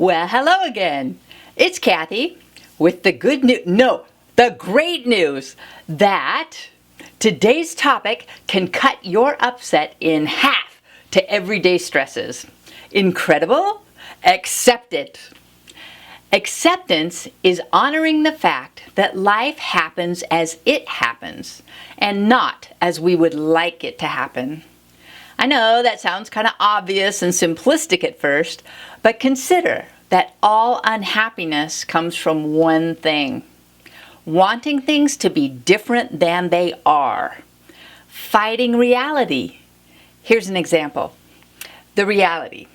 Well, hello again. It's Kathy with the good news, the great news that today's topic can cut your upset in half to everyday stresses. Incredible? Accept it. Acceptance is honoring the fact that life happens as it happens and not as we would like it to happen. I know that sounds kind of obvious and simplistic at first, but consider that all unhappiness comes from one thing: wanting things to be different than they are. Fighting reality. Here's an example. The reality: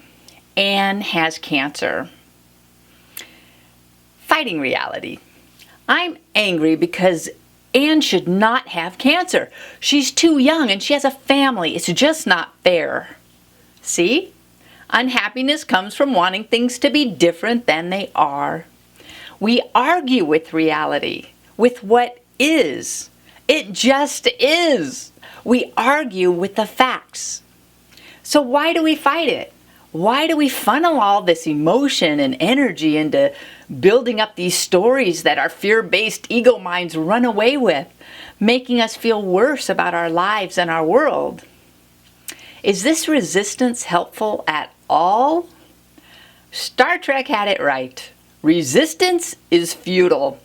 Anne has cancer. Fighting reality: I'm angry because Anne should not have cancer. She's too young and she has a family. It's just not fair. See? Unhappiness comes from wanting things to be different than they are. We argue with reality, with what is. It just is. We argue with the facts. So why do we fight it? Why do we funnel all this emotion and energy into building up these stories that our fear-based ego minds run away with, making us feel worse about our lives and our world? Is this resistance helpful at all? Star Trek had it right. Resistance is futile.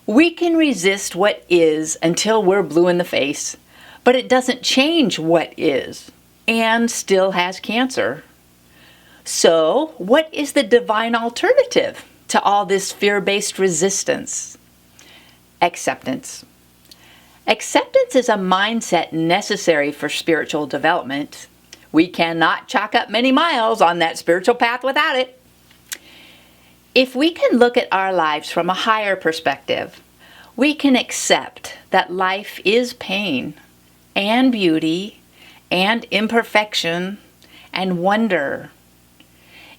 We can resist what is until we're blue in the face, but it doesn't change what is. Anne still has cancer. So, what is the divine alternative to all this fear-based resistance? Acceptance. Acceptance is a mindset necessary for spiritual development. We cannot chalk up many miles on that spiritual path without it. If we can look at our lives from a higher perspective, we can accept that life is pain and beauty and imperfection and wonder.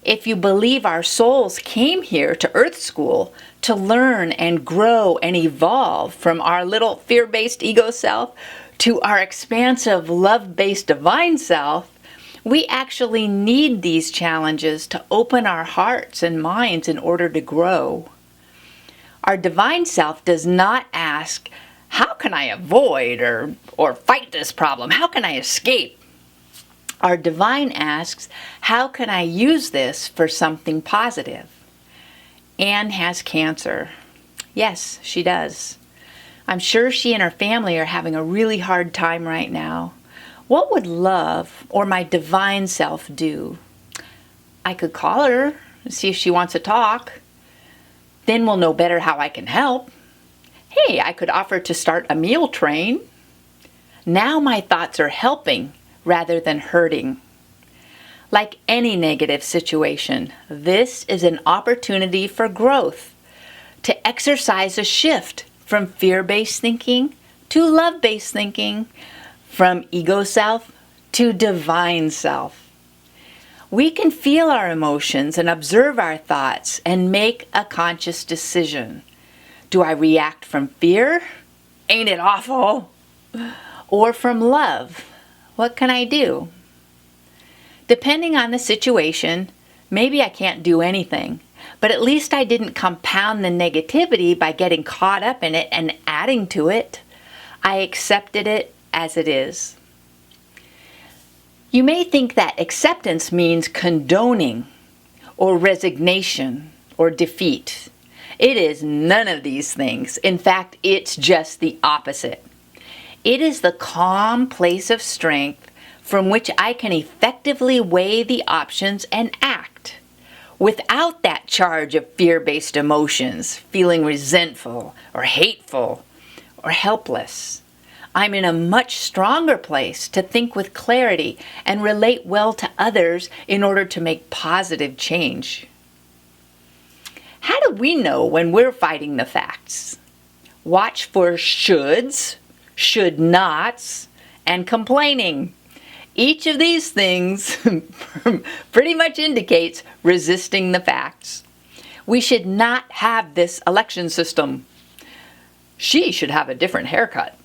If you believe our souls came here to Earth School to learn and grow and evolve from our little fear-based ego self to our expansive love-based divine self, we actually need these challenges to open our hearts and minds in order to grow. Our divine self does not ask, how can I avoid or fight this problem? How can I escape? Our divine asks, how can I use this for something positive? Anne has cancer. Yes, she does. I'm sure she and her family are having a really hard time right now. What would love or my divine self do? I could call her and see if she wants to talk. Then we'll know better how I can help. Hey, I could offer to start a meal train. Now my thoughts are helping rather than hurting. Like any negative situation, this is an opportunity for growth, to exercise a shift from fear-based thinking to love-based thinking, from ego self to divine self. We can feel our emotions and observe our thoughts and make a conscious decision. Do I react from fear? Ain't it awful? Or from love? What can I do? Depending on the situation, maybe I can't do anything, but at least I didn't compound the negativity by getting caught up in it and adding to it. I accepted it as it is. You may think that acceptance means condoning or resignation or defeat. It is none of these things. In fact, it's just the opposite. It is the calm place of strength from which I can effectively weigh the options and act without that charge of fear-based emotions, feeling resentful or hateful or helpless. I'm in a much stronger place to think with clarity and relate well to others in order to make positive change. How do we know when we're fighting the facts? Watch for shoulds, should nots, and complaining. Each of these things pretty much indicates resisting the facts. We should not have this election system. She should have a different haircut.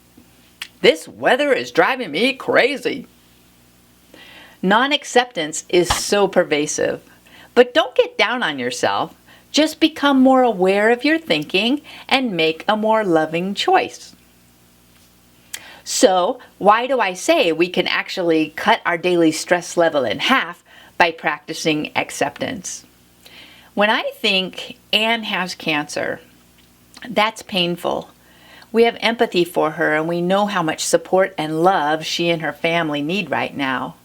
This weather is driving me crazy. Non-acceptance is so pervasive, But don't get down on yourself. Just become more aware of your thinking and make a more loving choice. So, why do I say we can actually cut our daily stress level in half by practicing acceptance? When I think Anne has cancer, that's painful. We have empathy for her and we know how much support and love she and her family need right now.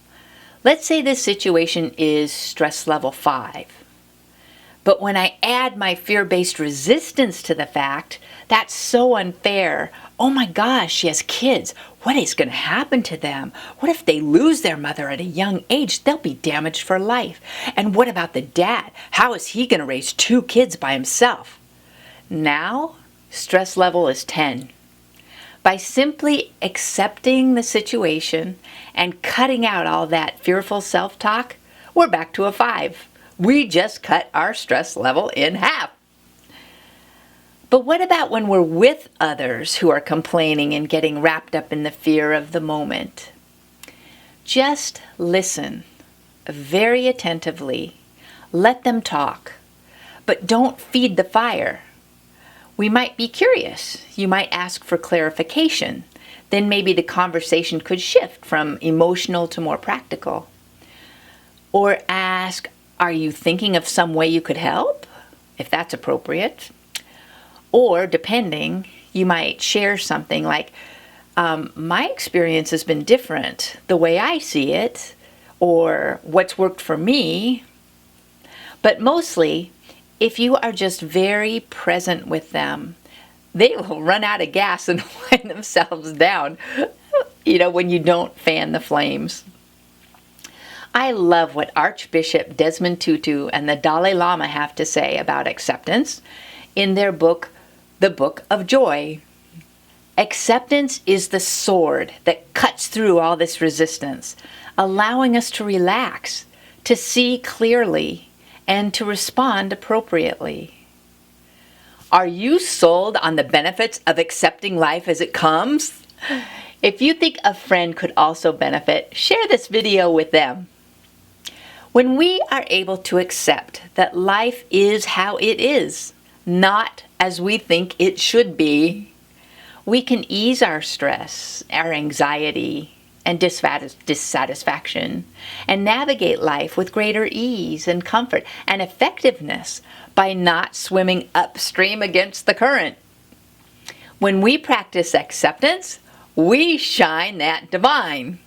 Let's say this situation is stress level 5. But when I add my fear-based resistance to the fact, that's so unfair. Oh my gosh, she has kids. What is going to happen to them? What if they lose their mother at a young age? They'll be damaged for life. And what about the dad? How is he going to raise 2 kids by himself? Now, stress level is 10. By simply accepting the situation and cutting out all that fearful self-talk, we're back to a 5. We just cut our stress level in half. But what about when we're with others who are complaining and getting wrapped up in the fear of the moment? Just listen very attentively. Let them talk, but don't feed the fire. We might be curious. You might ask for clarification. Then maybe the conversation could shift from emotional to more practical. Or ask, are you thinking of some way you could help? If that's appropriate. Or, depending, you might share something like, my experience has been different, the way I see it, or what's worked for me. But mostly, if you are just very present with them, they will run out of gas and wind themselves down, when you don't fan the flames. I love what Archbishop Desmond Tutu and the Dalai Lama have to say about acceptance in their book, The Book of Joy. Acceptance is the sword that cuts through all this resistance, allowing us to relax, to see clearly, and to respond appropriately. Are you sold on the benefits of accepting life as it comes? If you think a friend could also benefit, share this video with them. When we are able to accept that life is how it is, not as we think it should be, we can ease our stress, our anxiety, and dissatisfaction, and navigate life with greater ease and comfort and effectiveness by not swimming upstream against the current. When we practice acceptance, we shine that divine.